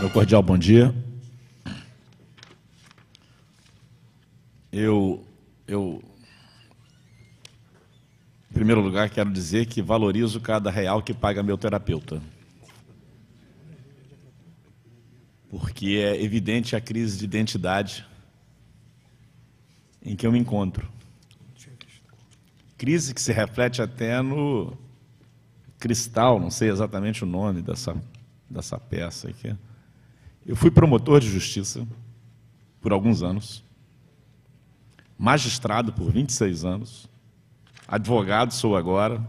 Meu cordial bom dia. Em primeiro lugar, quero dizer que valorizo cada real que paga meu terapeuta. Porque é evidente a crise de identidade em que eu me encontro. Crise que se reflete até no Cristal, não sei exatamente o nome dessa peça aqui. Eu fui promotor de justiça por alguns anos, magistrado por 26 anos, advogado sou agora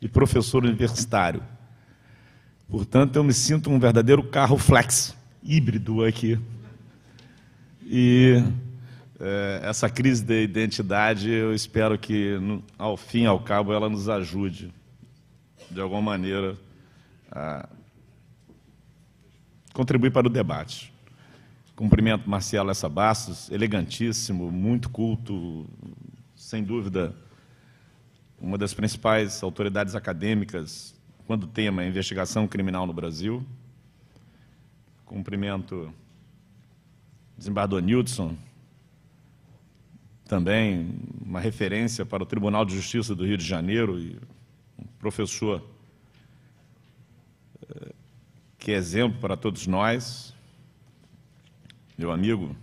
e professor universitário. Portanto, eu me sinto um verdadeiro carro flex, híbrido aqui. E essa crise de identidade, eu espero que, ao fim e ao cabo, ela nos ajude, de alguma maneira, a contribuir para o debate. Cumprimento Marcelo Lessa Bastos, elegantíssimo, muito culto, sem dúvida, uma das principais autoridades acadêmicas quando o tema é investigação criminal no Brasil. Cumprimento o desembargador Nilson, também uma referência para o Tribunal de Justiça do Rio de Janeiro e um professor que é exemplo para todos nós, meu amigo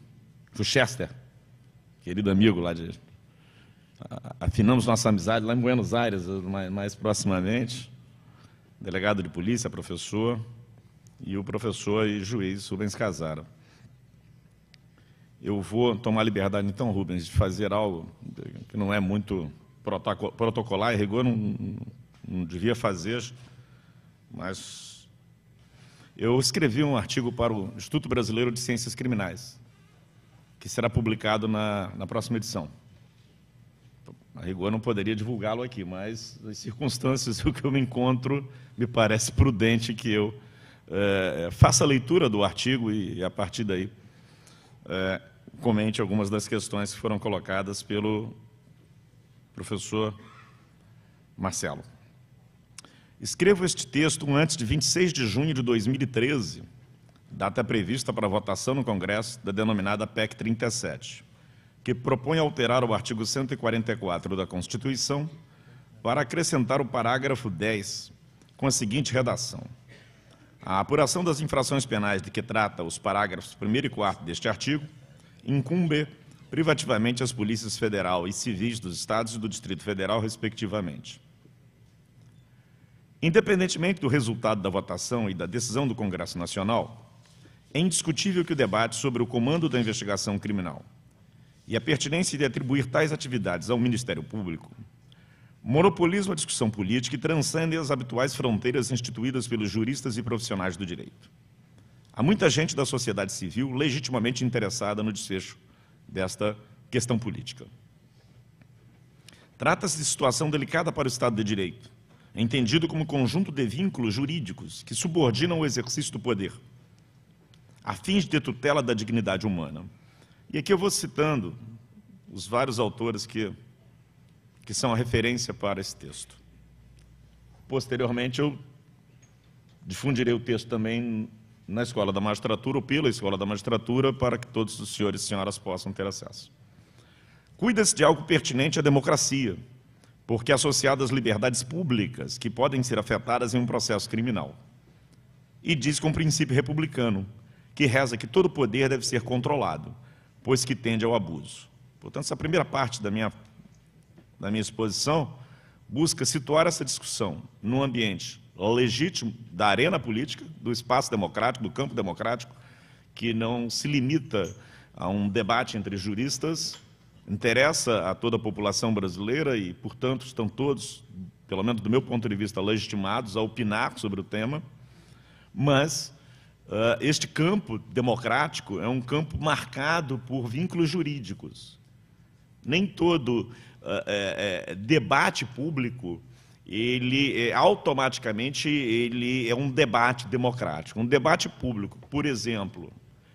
Chester, querido amigo lá de... Afinamos nossa amizade lá em Buenos Aires, mais proximamente, delegado de polícia, professor, e o professor e juiz Rubens Casara. Eu vou tomar a liberdade, então, Rubens, de fazer algo que não é muito protocolar, em rigor não devia fazer, mas eu escrevi um artigo para o Instituto Brasileiro de Ciências Criminais, que será publicado na próxima edição. A rigor, não poderia divulgá-lo aqui, mas as circunstâncias em que eu me encontro, me parece prudente que eu faça a leitura do artigo e a partir daí, comente algumas das questões que foram colocadas pelo professor Marcelo. Escrevo este texto antes de 26 de junho de 2013, data prevista para votação no Congresso da denominada PEC 37, que propõe alterar o artigo 144 da Constituição para acrescentar o parágrafo 10 com a seguinte redação. A apuração das infrações penais de que trata os parágrafos 1º e 4º deste artigo incumbe privativamente as polícias federal e civis dos Estados e do Distrito Federal, respectivamente. Independentemente do resultado da votação e da decisão do Congresso Nacional, é indiscutível que o debate sobre o comando da investigação criminal e a pertinência de atribuir tais atividades ao Ministério Público monopoliza a discussão política e transcende as habituais fronteiras instituídas pelos juristas e profissionais do direito. Há muita gente da sociedade civil legitimamente interessada no desfecho desta questão política. Trata-se de situação delicada para o Estado de Direito, entendido como conjunto de vínculos jurídicos que subordinam o exercício do poder, a fins de tutela da dignidade humana. E aqui eu vou citando os vários autores que são a referência para esse texto. Posteriormente, eu difundirei o texto também na Escola da Magistratura ou pela Escola da Magistratura para que todos os senhores e senhoras possam ter acesso. Cuida-se de algo pertinente à democracia, porque é associado às liberdades públicas que podem ser afetadas em um processo criminal. E diz com o princípio republicano, que reza que todo poder deve ser controlado, pois que tende ao abuso. Portanto, essa primeira parte da minha exposição busca situar essa discussão no ambiente legítimo da arena política, do espaço democrático, do campo democrático, que não se limita a um debate entre juristas, interessa a toda a população brasileira e, portanto, estão todos, pelo menos do meu ponto de vista, legitimados a opinar sobre o tema, mas este campo democrático é um campo marcado por vínculos jurídicos. Nem todo debate público, automaticamente, ele é um debate democrático. Um debate público, por exemplo,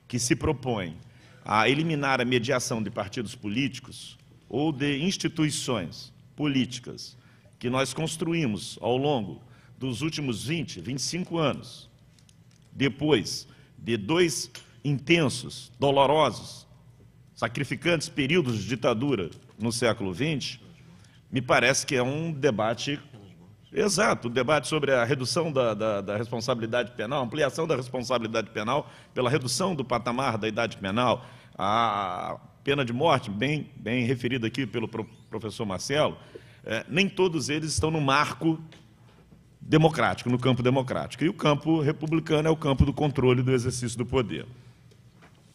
que se propõe a eliminar a mediação de partidos políticos ou de instituições políticas que nós construímos ao longo dos últimos 20, 25 anos, depois de 2 intensos, dolorosos, sacrificantes períodos de ditadura no século XX, me parece que é um debate exato, o debate sobre a redução da responsabilidade penal, ampliação da responsabilidade penal pela redução do patamar da idade penal, a pena de morte, bem referida aqui pelo professor Marcelo, nem todos eles estão no marco democrático, no campo democrático. E o campo republicano é o campo do controle do exercício do poder.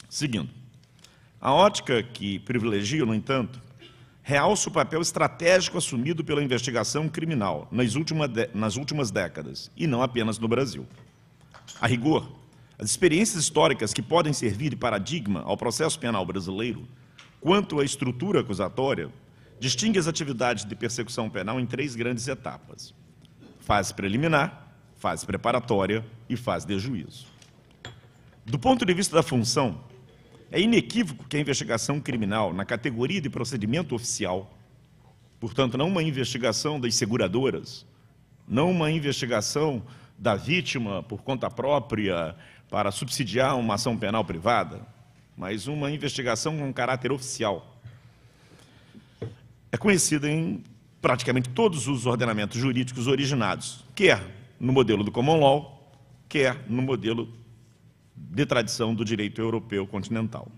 Seguindo, a ótica que privilegia, no entanto, realça o papel estratégico assumido pela investigação criminal nas últimas décadas, e não apenas no Brasil. A rigor, as experiências históricas que podem servir de paradigma ao processo penal brasileiro, quanto à estrutura acusatória, distingue as atividades de persecução penal em 3 grandes etapas: fase preliminar, fase preparatória e fase de juízo. Do ponto de vista da função, é inequívoco que a investigação criminal, na categoria de procedimento oficial, portanto, não uma investigação das seguradoras, não uma investigação da vítima por conta própria para subsidiar uma ação penal privada, mas uma investigação com caráter oficial, é conhecida em praticamente todos os ordenamentos jurídicos originados, quer no modelo do common law, quer no modelo de tradição do direito europeu continental.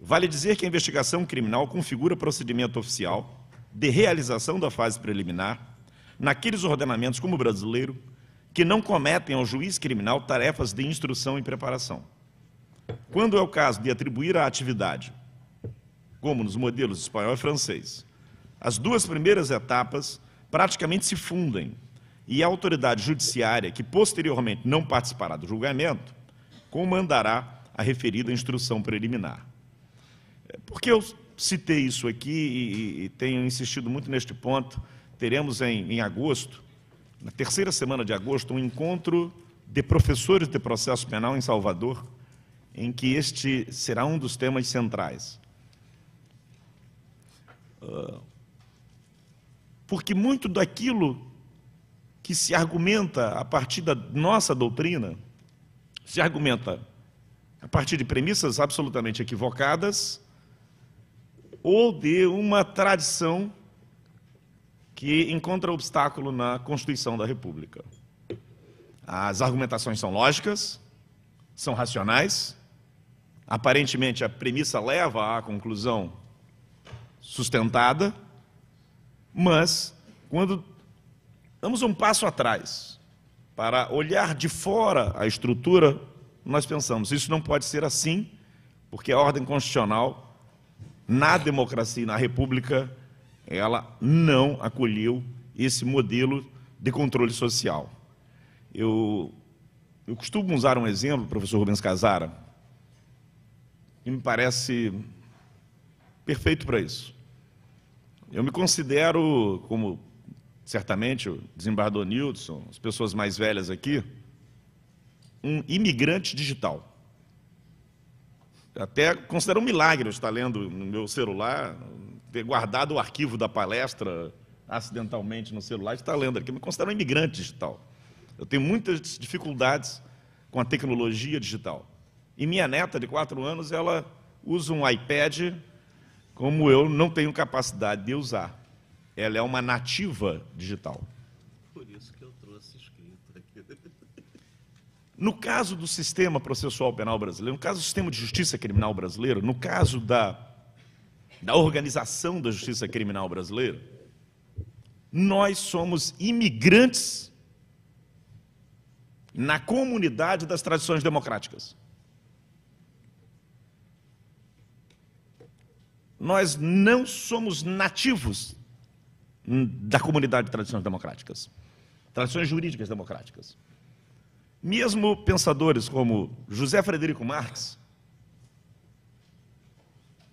Vale dizer que a investigação criminal configura procedimento oficial de realização da fase preliminar naqueles ordenamentos como o brasileiro que não cometem ao juiz criminal tarefas de instrução e preparação. Quando é o caso de atribuir à atividade, como nos modelos espanhol e francês, as 2 primeiras etapas praticamente se fundem, e a autoridade judiciária, que posteriormente não participará do julgamento, comandará a referida instrução preliminar. Por que eu citei isso aqui e tenho insistido muito neste ponto? Teremos em agosto, na 3ª semana de agosto, um encontro de professores de processo penal em Salvador, em que este será um dos temas centrais. Porque muito daquilo que se argumenta a partir da nossa doutrina, se argumenta a partir de premissas absolutamente equivocadas ou de uma tradição que encontra obstáculo na Constituição da República. As argumentações são lógicas, são racionais, aparentemente a premissa leva à conclusão sustentada, mas quando damos um passo atrás para olhar de fora a estrutura, nós pensamos, isso não pode ser assim, porque a ordem constitucional, na democracia e na república, ela não acolheu esse modelo de controle social. Eu costumo usar um exemplo, professor Rubens Casara, que me parece perfeito para isso. Eu me considero, como certamente o desembargador Nilson, as pessoas mais velhas aqui, um imigrante digital. Até considero um milagre eu estar lendo no meu celular, ter guardado o arquivo da palestra acidentalmente no celular e estar lendo aqui. Eu me considero um imigrante digital. Eu tenho muitas dificuldades com a tecnologia digital. E minha neta, de 4 anos, ela usa um iPad como eu não tenho capacidade de usar. Ela é uma nativa digital. Por isso que eu trouxe escrito aqui. No caso do sistema processual penal brasileiro, no caso do sistema de justiça criminal brasileiro, no caso da organização da justiça criminal brasileira, nós somos imigrantes na comunidade das tradições democráticas. Nós não somos nativos da comunidade de tradições democráticas, tradições jurídicas democráticas. Mesmo pensadores como José Frederico Marx,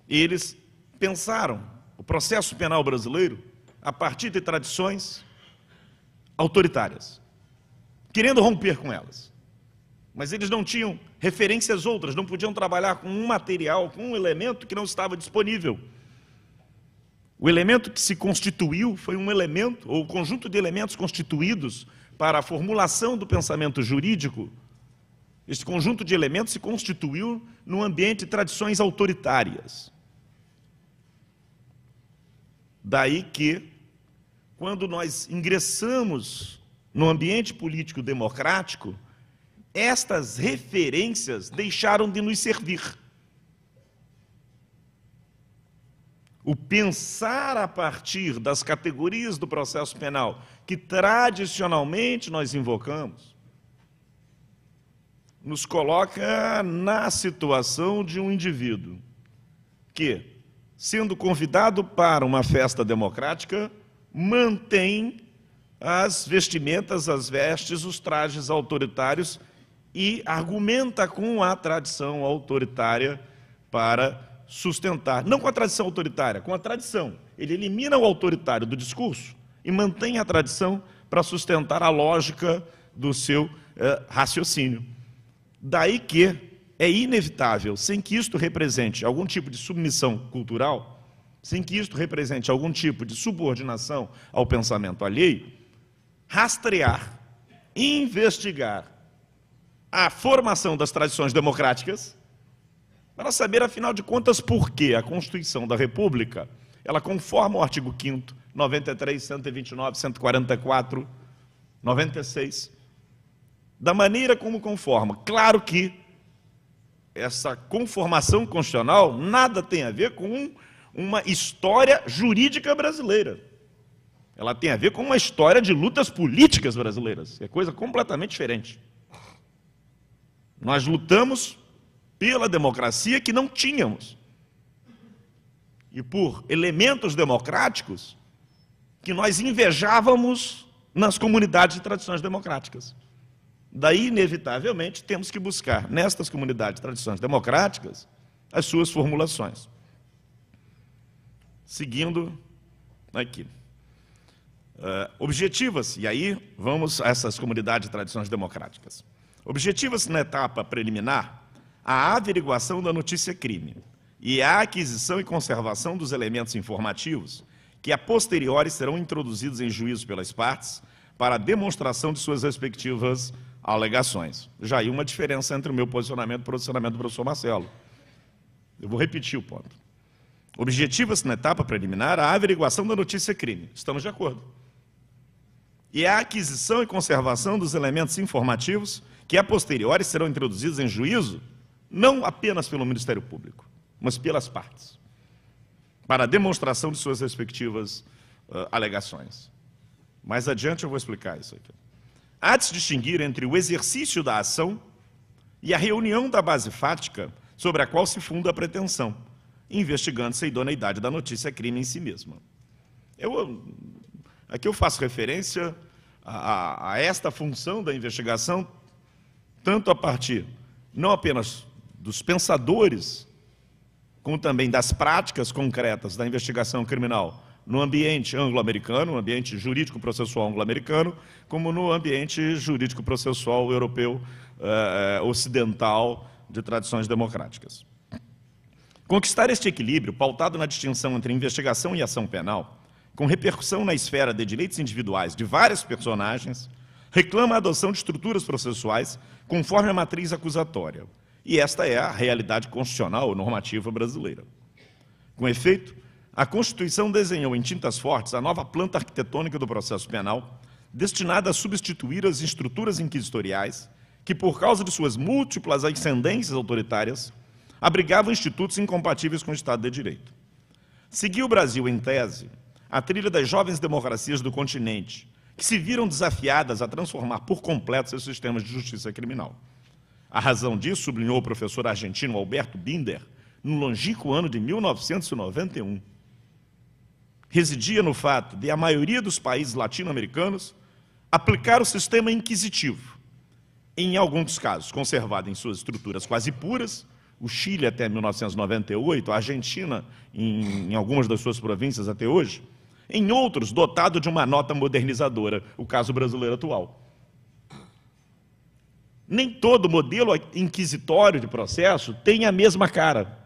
eles pensaram o processo penal brasileiro a partir de tradições autoritárias, querendo romper com elas. Mas eles não tinham referências outras, não podiam trabalhar com um material, com um elemento que não estava disponível. O elemento que se constituiu foi um elemento, ou conjunto de elementos constituídos para a formulação do pensamento jurídico Este conjunto de elementos se constituiu num ambiente de tradições autoritárias. Daí que, quando nós ingressamos no ambiente político democrático, estas referências deixaram de nos servir. O pensar a partir das categorias do processo penal que tradicionalmente nós invocamos, nos coloca na situação de um indivíduo que, sendo convidado para uma festa democrática, mantém as vestimentas, as vestes, os trajes autoritários e argumenta com a tradição autoritária para sustentar, não com a tradição autoritária, com a tradição. Ele elimina o autoritário do discurso e mantém a tradição para sustentar a lógica do seu raciocínio. Daí que é inevitável, sem que isto represente algum tipo de submissão cultural, sem que isto represente algum tipo de subordinação ao pensamento alheio, rastrear, investigar a formação das tradições democráticas, para saber, afinal de contas, por que a Constituição da República, ela conforma o artigo 5º, 93, 129, 144, 96, da maneira como conforma. Claro que essa conformação constitucional nada tem a ver com uma história jurídica brasileira. Ela tem a ver com uma história de lutas políticas brasileiras, é coisa completamente diferente. Nós lutamos pela democracia que não tínhamos e por elementos democráticos que nós invejávamos nas comunidades de tradições democráticas. Daí, inevitavelmente, temos que buscar, nestas comunidades de tradições democráticas, as suas formulações. Seguindo aqui. Objetiva-se, e aí vamos a essas comunidades de tradições democráticas. Objetiva-se na etapa preliminar a averiguação da notícia-crime e a aquisição e conservação dos elementos informativos que, a posteriori, serão introduzidos em juízo pelas partes para a demonstração de suas respectivas alegações. Já aí uma diferença entre o meu posicionamento e o posicionamento do professor Marcelo. Eu vou repetir o ponto. Objetiva-se na etapa preliminar a averiguação da notícia-crime. Estamos de acordo. E a aquisição e conservação dos elementos informativos que, a posteriori, serão introduzidos em juízo não apenas pelo Ministério Público, mas pelas partes, para a demonstração de suas respectivas alegações. Mais adiante eu vou explicar isso aqui. Há de se distinguir entre o exercício da ação e a reunião da base fática sobre a qual se funda a pretensão, investigando-se a idoneidade da notícia-crime em si mesma. Aqui eu faço referência a esta função da investigação, tanto a partir, não apenas dos pensadores, como também das práticas concretas da investigação criminal no ambiente anglo-americano, no ambiente jurídico-processual anglo-americano, como no ambiente jurídico-processual europeu ocidental de tradições democráticas. Conquistar este equilíbrio, pautado na distinção entre investigação e ação penal, com repercussão na esfera de direitos individuais de vários personagens, reclama a adoção de estruturas processuais conforme a matriz acusatória. E esta é a realidade constitucional ou normativa brasileira. Com efeito, a Constituição desenhou em tintas fortes a nova planta arquitetônica do processo penal, destinada a substituir as estruturas inquisitoriais que, por causa de suas múltiplas ascendências autoritárias, abrigavam institutos incompatíveis com o Estado de Direito. Seguiu o Brasil, em tese, a trilha das jovens democracias do continente, que se viram desafiadas a transformar por completo seus sistemas de justiça criminal. A razão disso, sublinhou o professor argentino Alberto Binder, no longínquo ano de 1991, residia no fato de a maioria dos países latino-americanos aplicar o sistema inquisitivo, em alguns casos conservado em suas estruturas quase puras, o Chile até 1998, a Argentina em algumas das suas províncias até hoje, em outros dotado de uma nota modernizadora, o caso brasileiro atual. Nem todo modelo inquisitório de processo tem a mesma cara.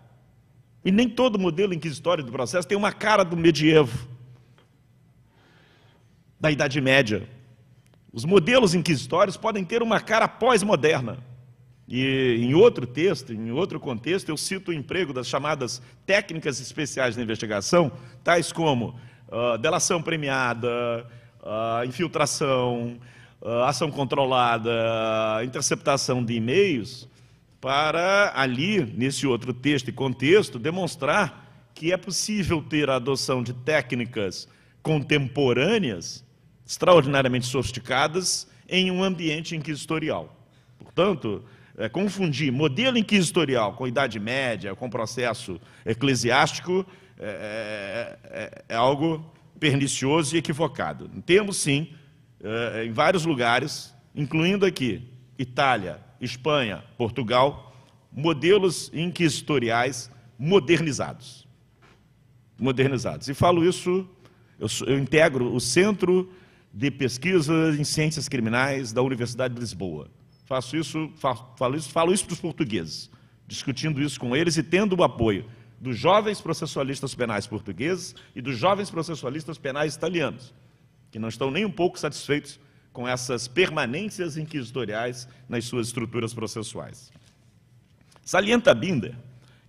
E nem todo modelo inquisitório de processo tem uma cara do medievo, da Idade Média. Os modelos inquisitórios podem ter uma cara pós-moderna. E em outro texto, em outro contexto, eu cito o emprego das chamadas técnicas especiais da investigação, tais como delação premiada, infiltração, ação controlada, interceptação de e-mails, para ali, nesse outro texto e contexto, demonstrar que é possível ter a adoção de técnicas contemporâneas, extraordinariamente sofisticadas, em um ambiente inquisitorial. Portanto, confundir modelo inquisitorial com Idade Média, com processo eclesiástico, é algo pernicioso e equivocado. Temos, sim, em vários lugares, incluindo aqui, Itália, Espanha, Portugal, modelos inquisitoriais modernizados. E falo isso, eu integro o Centro de Pesquisa em Ciências Criminais da Universidade de Lisboa. Falo isso para os portugueses, discutindo isso com eles e tendo o apoio dos jovens processualistas penais portugueses e dos jovens processualistas penais italianos, que não estão nem um pouco satisfeitos com essas permanências inquisitoriais nas suas estruturas processuais. Salienta Binder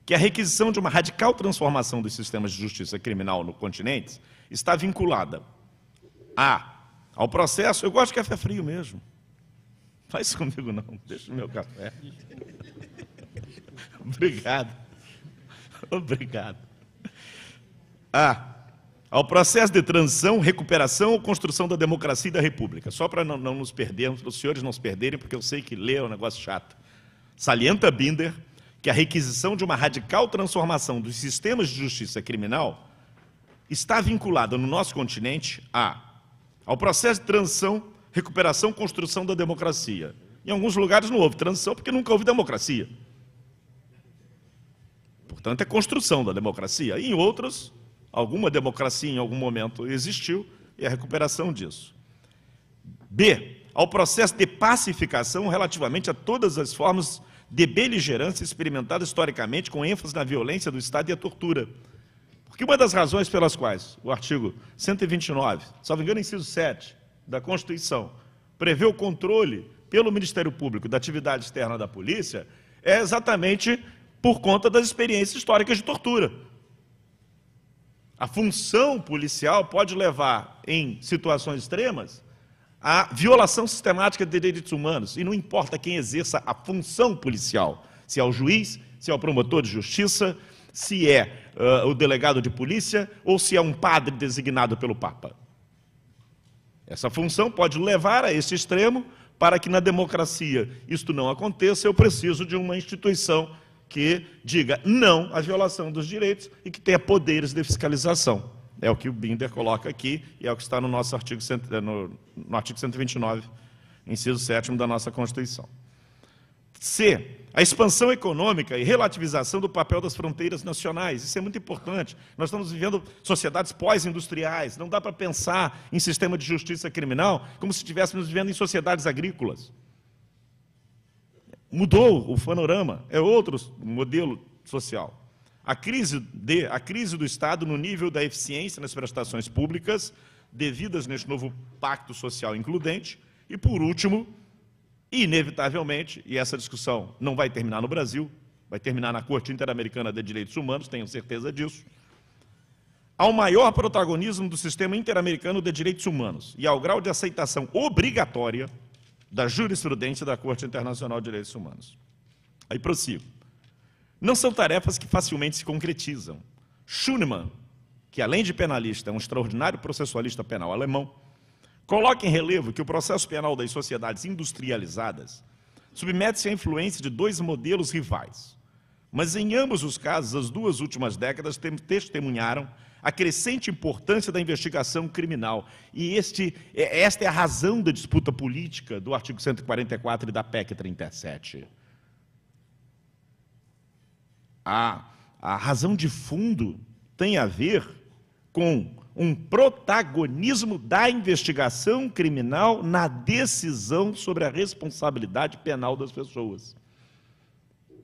que a requisição de uma radical transformação dos sistemas de justiça criminal no continente está vinculada ao processo. Eu gosto de café frio mesmo. Faz isso comigo não, deixa o meu café. Obrigado. Ao processo de transição, recuperação ou construção da democracia e da república. Só para não nos perdermos, para os senhores não se perderem, porque eu sei que ler é um negócio chato. Salienta Binder que a requisição de uma radical transformação dos sistemas de justiça criminal está vinculada no nosso continente ao processo de transição, recuperação, construção da democracia. Em alguns lugares não houve transição porque nunca houve democracia. Portanto, é construção da democracia. E em outros, alguma democracia em algum momento existiu e a recuperação disso. B, ao processo de pacificação relativamente a todas as formas de beligerância experimentada historicamente com ênfase na violência do Estado e a tortura. Porque uma das razões pelas quais o artigo 129, salvo engano, inciso 7 da Constituição, prevê o controle pelo Ministério Público da atividade externa da polícia é exatamente por conta das experiências históricas de tortura. A função policial pode levar, em situações extremas, a violação sistemática de direitos humanos, e não importa quem exerça a função policial, se é o juiz, se é o promotor de justiça, se é o delegado de polícia, ou se é um padre designado pelo Papa. Essa função pode levar a esse extremo, para que na democracia isto não aconteça, eu preciso de uma instituição que diga não à violação dos direitos e que tenha poderes de fiscalização. É o que o Binder coloca aqui e é o que está no nosso artigo, no artigo 129, inciso 7º da nossa Constituição. C, a expansão econômica e relativização do papel das fronteiras nacionais. Isso é muito importante. Nós estamos vivendo sociedades pós-industriais. Não dá para pensar em sistema de justiça criminal como se estivéssemos vivendo em sociedades agrícolas. Mudou o panorama, é outro modelo social. A crise do Estado no nível da eficiência nas prestações públicas, devidas neste novo pacto social includente. E, por último, inevitavelmente, e essa discussão não vai terminar no Brasil, vai terminar na Corte Interamericana de Direitos Humanos, tenho certeza disso, ao maior protagonismo do sistema interamericano de direitos humanos e ao grau de aceitação obrigatória da jurisprudência da Corte Internacional de Direitos Humanos. Aí prossigo. Não são tarefas que facilmente se concretizam. Schunemann, que além de penalista é um extraordinário processualista penal alemão, coloca em relevo que o processo penal das sociedades industrializadas submete-se à influência de dois modelos rivais. Mas em ambos os casos, as duas últimas décadas testemunharam a crescente importância da investigação criminal. E esta é a razão da disputa política do artigo 144 e da PEC 37. A razão de fundo tem a ver com um protagonismo da investigação criminal na decisão sobre a responsabilidade penal das pessoas.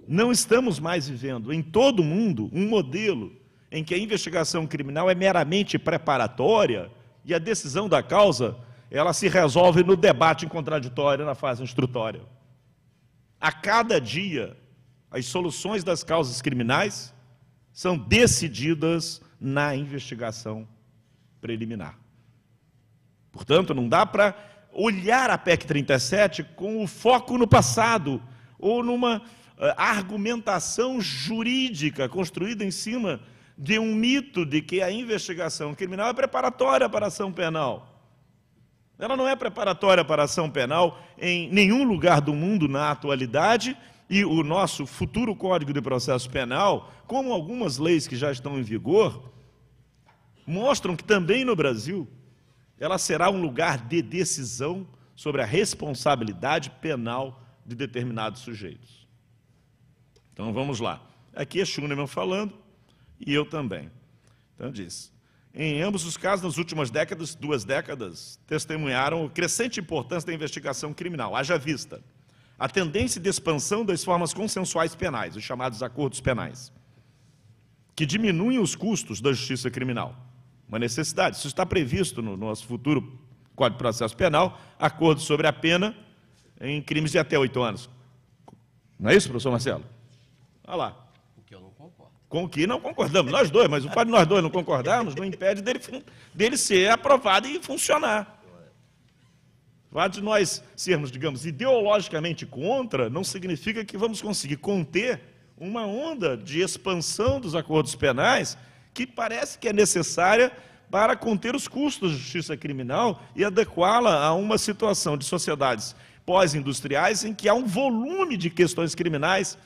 Não estamos mais vivendo em todo o mundo um modelo em que a investigação criminal é meramente preparatória e a decisão da causa ela se resolve no debate em contraditório na fase instrutória. A cada dia, as soluções das causas criminais são decididas na investigação preliminar. Portanto, não dá para olhar a PEC 37 com o foco no passado ou numa argumentação jurídica construída em cima de um mito de que a investigação criminal é preparatória para a ação penal. Ela não é preparatória para a ação penal em nenhum lugar do mundo na atualidade, e o nosso futuro Código de Processo Penal, como algumas leis que já estão em vigor, mostram que também no Brasil ela será um lugar de decisão sobre a responsabilidade penal de determinados sujeitos. Então vamos lá. Aqui é Schunemann falando, e eu também. Então diz: em ambos os casos, nas últimas décadas, 2 décadas, testemunharam a crescente importância da investigação criminal, haja vista a tendência de expansão das formas consensuais penais, os chamados acordos penais, que diminuem os custos da justiça criminal. Uma necessidade. Isso está previsto no nosso futuro Código de Processo Penal, acordo sobre a pena em crimes de até 8 anos. Não é isso, professor Marcelo? Olha lá. O que eu não concordo. Com o que não concordamos, nós dois, mas o fato de nós dois não concordarmos não impede dele ser aprovado e funcionar. O fato de nós sermos, digamos, ideologicamente contra, não significa que vamos conseguir conter uma onda de expansão dos acordos penais que parece que é necessária para conter os custos da justiça criminal e adequá-la a uma situação de sociedades pós-industriais em que há um volume de questões criminais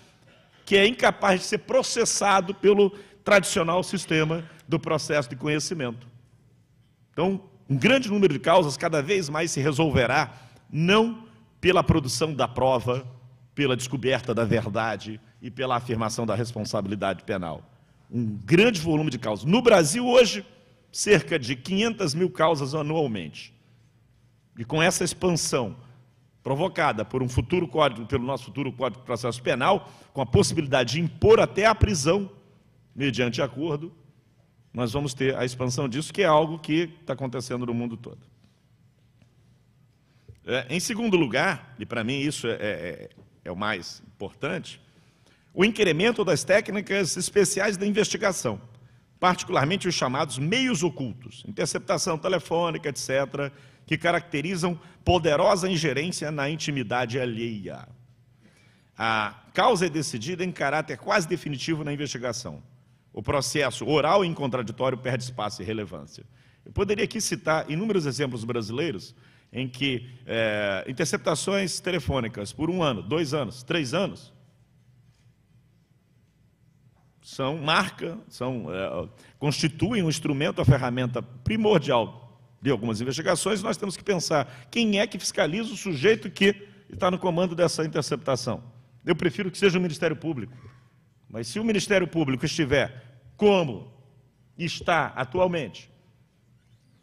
que é incapaz de ser processado pelo tradicional sistema do processo de conhecimento. Então, um grande número de causas cada vez mais se resolverá não pela produção da prova, pela descoberta da verdade e pela afirmação da responsabilidade penal. Um grande volume de causas. No Brasil, hoje, cerca de 500 mil causas anualmente. E com essa expansão provocada por pelo nosso futuro Código de Processo Penal, com a possibilidade de impor até a prisão, mediante acordo, nós vamos ter a expansão disso, que é algo que está acontecendo no mundo todo. Em segundo lugar, e para mim isso é o mais importante, o incremento das técnicas especiais da investigação, particularmente os chamados meios ocultos, interceptação telefônica, etc., que caracterizam poderosa ingerência na intimidade alheia. A causa é decidida em caráter quase definitivo na investigação. O processo oral e contraditório perde espaço e relevância. Eu poderia aqui citar inúmeros exemplos brasileiros em que interceptações telefônicas por 1 ano, 2 anos, 3 anos, constituem um instrumento, a ferramenta primordial de algumas investigações. Nós temos que pensar quem é que fiscaliza o sujeito que está no comando dessa interceptação. Eu prefiro que seja o Ministério Público. Mas se o Ministério Público estiver como está atualmente,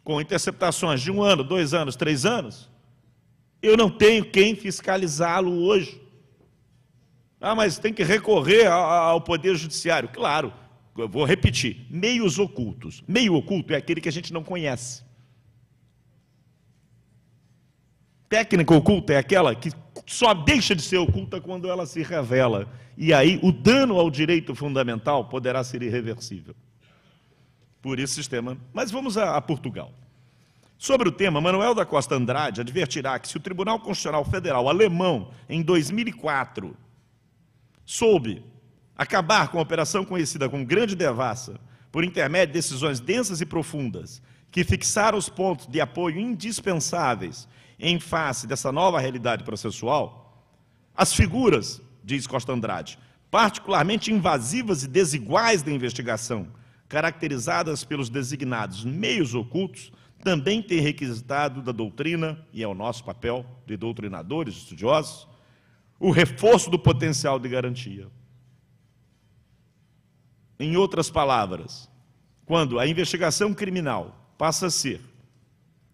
com interceptações de 1 ano, 2 anos, 3 anos, eu não tenho quem fiscalizá-lo hoje. Ah, mas tem que recorrer ao Poder Judiciário. Claro, eu vou repetir, meios ocultos. Meio oculto é aquele que a gente não conhece. Técnica oculta é aquela que só deixa de ser oculta quando ela se revela. E aí o dano ao direito fundamental poderá ser irreversível. Por esse sistema. Mas vamos a Portugal. Sobre o tema, Manuel da Costa Andrade advertirá que se o Tribunal Constitucional Federal alemão, em 2004, soube acabar com a operação conhecida como Grande Devassa, por intermédio de decisões densas e profundas, que fixaram os pontos de apoio indispensáveis em face dessa nova realidade processual, as figuras, diz Costa Andrade, particularmente invasivas e desiguais da investigação, caracterizadas pelos designados meios ocultos, também têm requisitado da doutrina, e é o nosso papel de doutrinadores, estudiosos, o reforço do potencial de garantia. Em outras palavras, quando a investigação criminal passa a ser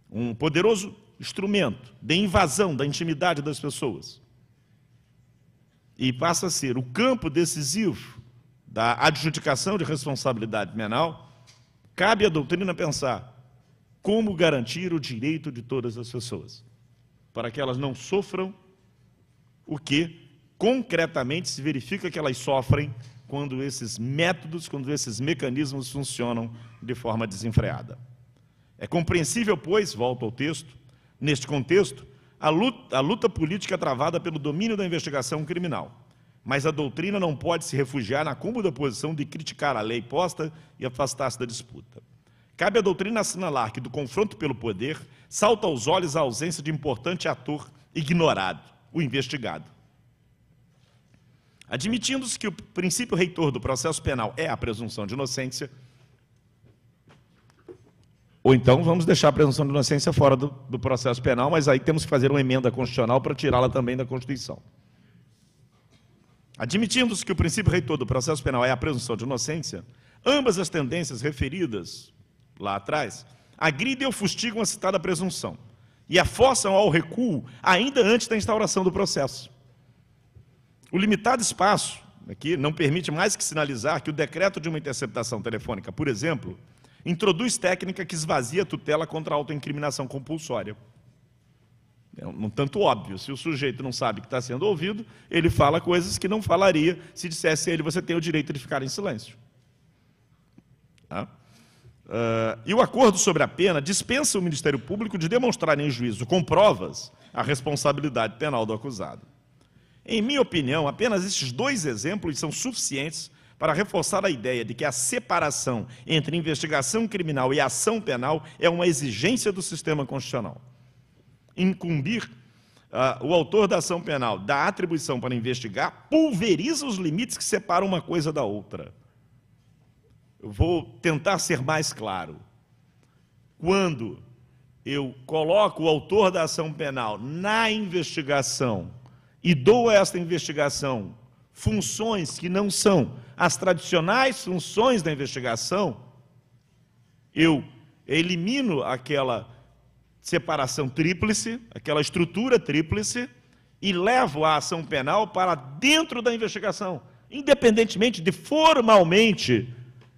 um poderoso instrumento de invasão da intimidade das pessoas e passa a ser o campo decisivo da adjudicação de responsabilidade penal, cabe à doutrina pensar como garantir o direito de todas as pessoas, para que elas não sofram o que concretamente se verifica que elas sofrem quando esses métodos, quando esses mecanismos funcionam de forma desenfreada. É compreensível, pois, volto ao texto, neste contexto, a luta política travada pelo domínio da investigação criminal. Mas a doutrina não pode se refugiar na cômoda posição de criticar a lei posta e afastar-se da disputa. Cabe à doutrina assinalar que, do confronto pelo poder, salta aos olhos a ausência de importante ator ignorado, o investigado. Admitindo-se que o princípio reitor do processo penal é a presunção de inocência, ou então vamos deixar a presunção de inocência fora do processo penal, mas aí temos que fazer uma emenda constitucional para tirá-la também da Constituição. Admitindo-se que o princípio reitor do processo penal é a presunção de inocência, ambas as tendências referidas lá atrás agridem ou fustigam a citada presunção e a forçam ao recuo ainda antes da instauração do processo. O limitado espaço aqui não permite mais que sinalizar que o decreto de uma interceptação telefônica, por exemplo, introduz técnica que esvazia a tutela contra a autoincriminação compulsória. É um tanto óbvio. Se o sujeito não sabe que está sendo ouvido, ele fala coisas que não falaria se dissesse a ele: você tem o direito de ficar em silêncio. E o acordo sobre a pena dispensa o Ministério Público de demonstrar em juízo, com provas, a responsabilidade penal do acusado. Em minha opinião, apenas estes dois exemplos são suficientes para reforçar a ideia de que a separação entre investigação criminal e ação penal é uma exigência do sistema constitucional. Incumbir o autor da ação penal da atribuição para investigar pulveriza os limites que separam uma coisa da outra. Eu vou tentar ser mais claro. Quando eu coloco o autor da ação penal na investigação e dou a esta investigação funções que não são as tradicionais funções da investigação, eu elimino aquela separação tríplice, aquela estrutura tríplice, e levo a ação penal para dentro da investigação, independentemente de formalmente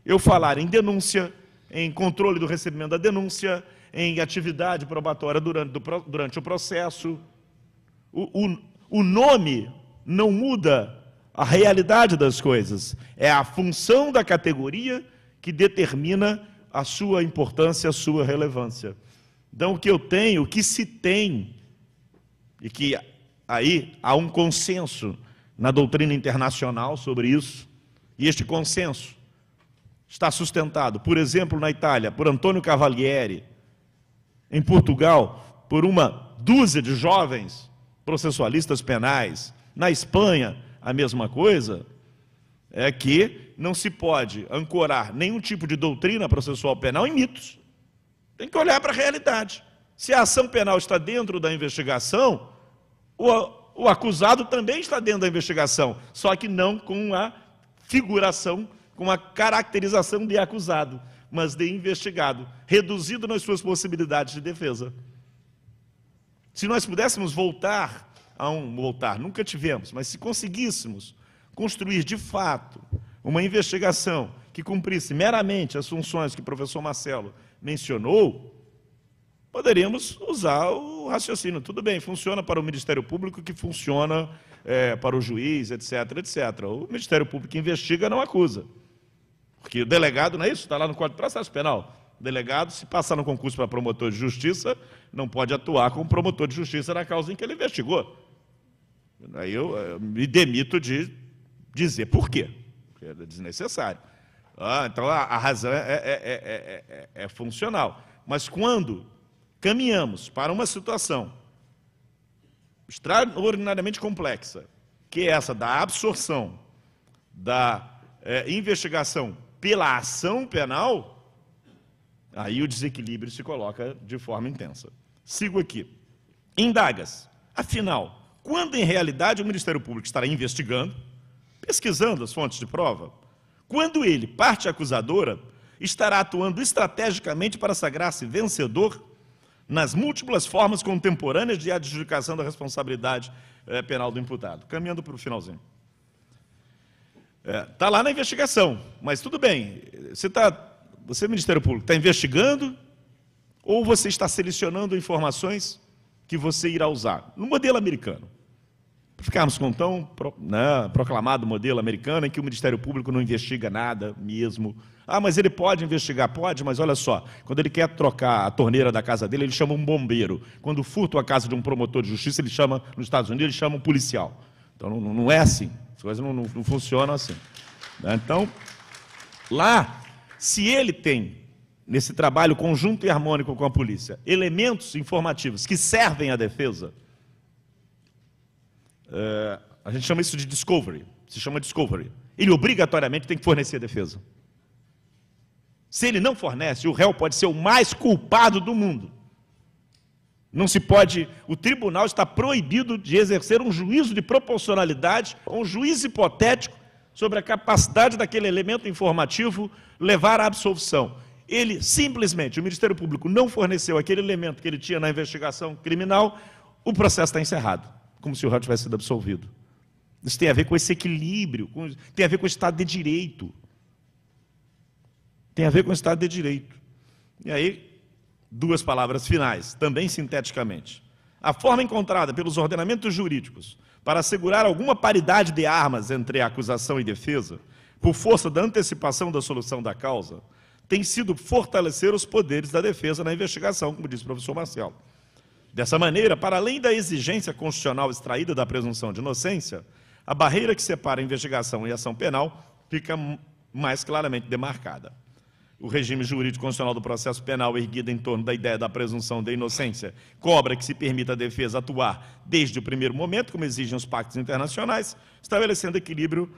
eu falar em denúncia, em controle do recebimento da denúncia, em atividade probatória durante o processo. O nome não muda a realidade das coisas, é a função da categoria que determina a sua importância, a sua relevância. Então, o que eu tenho, o que se tem, e que aí há um consenso na doutrina internacional sobre isso, e este consenso está sustentado, por exemplo, na Itália, por Antônio Cavalieri, em Portugal, por uma dúzia de jovens processualistas penais, na Espanha, a mesma coisa, é que não se pode ancorar nenhum tipo de doutrina processual penal em mitos. Tem que olhar para a realidade. Se a ação penal está dentro da investigação, o acusado também está dentro da investigação, só que não com a figuração, com a caracterização de acusado, mas de investigado, reduzido nas suas possibilidades de defesa. Se nós pudéssemos voltar, nunca tivemos, mas se conseguíssemos construir de fato uma investigação que cumprisse meramente as funções que o professor Marcelo mencionou, poderíamos usar o raciocínio. Tudo bem, funciona para o Ministério Público, que funciona para o juiz, etc, etc. O Ministério Público investiga, não acusa. Porque o delegado, não é isso? Está lá no Código de Processo Penal. O delegado, se passar no concurso para promotor de justiça, não pode atuar como promotor de justiça na causa em que ele investigou. Aí eu me demito de dizer por quê. Porque é desnecessário. Então a razão é funcional. Mas quando caminhamos para uma situação extraordinariamente complexa, que é essa da absorção da investigação pela ação penal, aí o desequilíbrio se coloca de forma intensa. Sigo aqui. Indagas. Afinal, quando em realidade o Ministério Público estará investigando, pesquisando as fontes de prova, quando ele, parte acusadora, estará atuando estrategicamente para sagrar-se vencedor nas múltiplas formas contemporâneas de adjudicação da responsabilidade penal do imputado. Caminhando para o finalzinho. Está lá na investigação, mas tudo bem. Você, Ministério Público, está investigando ou você está selecionando informações que você irá usar? No modelo americano. ficarmos com tão proclamado modelo americano em que o Ministério Público não investiga nada mesmo. Ah, mas ele pode investigar? Pode, mas olha só, quando ele quer trocar a torneira da casa dele, ele chama um bombeiro. Quando furta a casa de um promotor de justiça, ele chama, nos Estados Unidos, ele chama um policial. Então, não é assim. As coisas não funcionam assim. Então, lá, se ele tem, nesse trabalho conjunto e harmônico com a polícia, elementos informativos que servem à defesa, a gente chama isso de discovery, se chama discovery. Ele obrigatoriamente tem que fornecer a defesa. Se ele não fornece, o réu pode ser o mais culpado do mundo. Não se pode, o tribunal está proibido de exercer um juízo de proporcionalidade, ou um juízo hipotético sobre a capacidade daquele elemento informativo levar à absolvição. Ele simplesmente, o Ministério Público não forneceu aquele elemento que ele tinha na investigação criminal, o processo está encerrado, como se o réu tivesse sido absolvido. Isso tem a ver com esse equilíbrio, tem a ver com o Estado de Direito. Tem a ver com o Estado de Direito. E aí, duas palavras finais, também sinteticamente. A forma encontrada pelos ordenamentos jurídicos para assegurar alguma paridade de armas entre a acusação e defesa, por força da antecipação da solução da causa, tem sido fortalecer os poderes da defesa na investigação, como disse o professor Marcelo. Dessa maneira, para além da exigência constitucional extraída da presunção de inocência, a barreira que separa a investigação e a ação penal fica mais claramente demarcada. O regime jurídico constitucional do processo penal, erguido em torno da ideia da presunção da inocência, cobra que se permita à defesa atuar desde o primeiro momento, como exigem os pactos internacionais, estabelecendo equilíbrio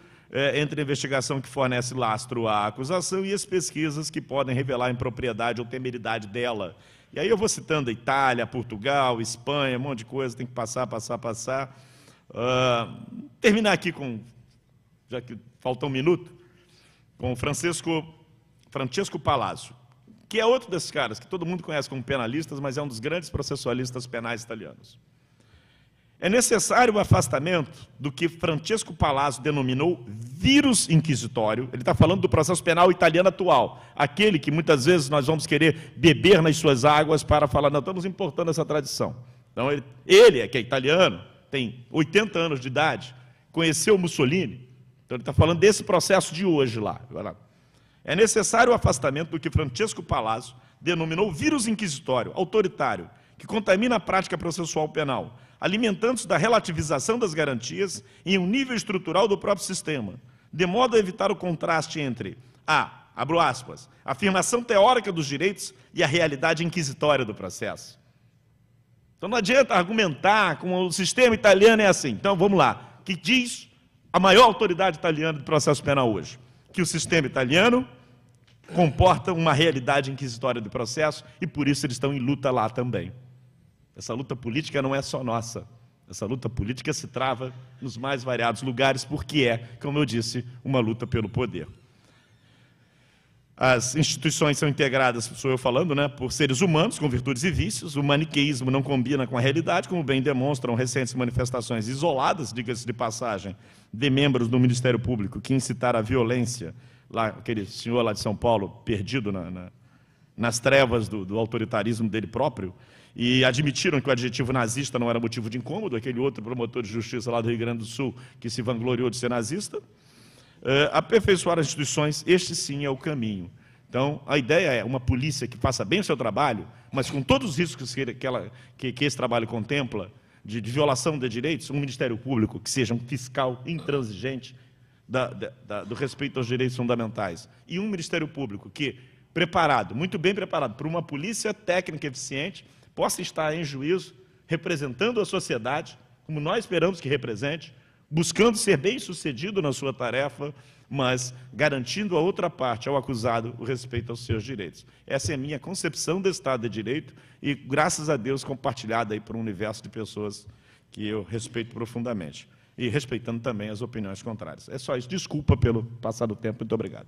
entre a investigação que fornece lastro à acusação e as pesquisas que podem revelar a impropriedade ou temeridade dela. E aí eu vou citando a Itália, Portugal, Espanha, um monte de coisa, tem que passar. Terminar aqui com, já que falta um minuto, com o Francesco Palazzo, que é outro desses caras que todo mundo conhece como penalistas, mas é um dos grandes processualistas penais italianos. É necessário o afastamento do que Francesco Palazzo denominou vírus inquisitório. Ele está falando do processo penal italiano atual, aquele que muitas vezes nós vamos querer beber nas suas águas para falar, não, estamos importando essa tradição. Então, ele que é italiano, tem 80 anos de idade, conheceu Mussolini, então ele está falando desse processo de hoje lá. É necessário o afastamento do que Francesco Palazzo denominou vírus inquisitório, autoritário, que contamina a prática processual penal, alimentando-se da relativização das garantias em um nível estrutural do próprio sistema, de modo a evitar o contraste entre abro aspas, a afirmação teórica dos direitos e a realidade inquisitória do processo. Então não adianta argumentar como o sistema italiano é assim. Então vamos lá, que diz a maior autoridade italiana do processo penal hoje? Que o sistema italiano comporta uma realidade inquisitória do processo e por isso eles estão em luta lá também. Essa luta política não é só nossa. Essa luta política se trava nos mais variados lugares porque é, como eu disse, uma luta pelo poder. As instituições são integradas, sou eu falando, por seres humanos com virtudes e vícios. O maniqueísmo não combina com a realidade, como bem demonstram recentes manifestações isoladas, diga-se de passagem, de membros do Ministério Público que incitaram a violência, lá, aquele senhor lá de São Paulo, perdido nas trevas do autoritarismo dele próprio, e admitiram que o adjetivo nazista não era motivo de incômodo, aquele outro promotor de justiça lá do Rio Grande do Sul, que se vangloriou de ser nazista. Aperfeiçoar as instituições, este sim é o caminho. Então, a ideia é uma polícia que faça bem o seu trabalho, mas com todos os riscos que esse trabalho contempla, de violação de direitos, um Ministério Público que seja um fiscal intransigente do respeito aos direitos fundamentais, e um Ministério Público que, muito bem preparado, por uma polícia técnica eficiente, possa estar em juízo, representando a sociedade, como nós esperamos que represente, buscando ser bem-sucedido na sua tarefa, mas garantindo a outra parte, ao acusado, o respeito aos seus direitos. Essa é a minha concepção do Estado de Direito e, graças a Deus, compartilhada aí por um universo de pessoas que eu respeito profundamente. E respeitando também as opiniões contrárias. É só isso. Desculpa pelo passar do tempo. Muito obrigado.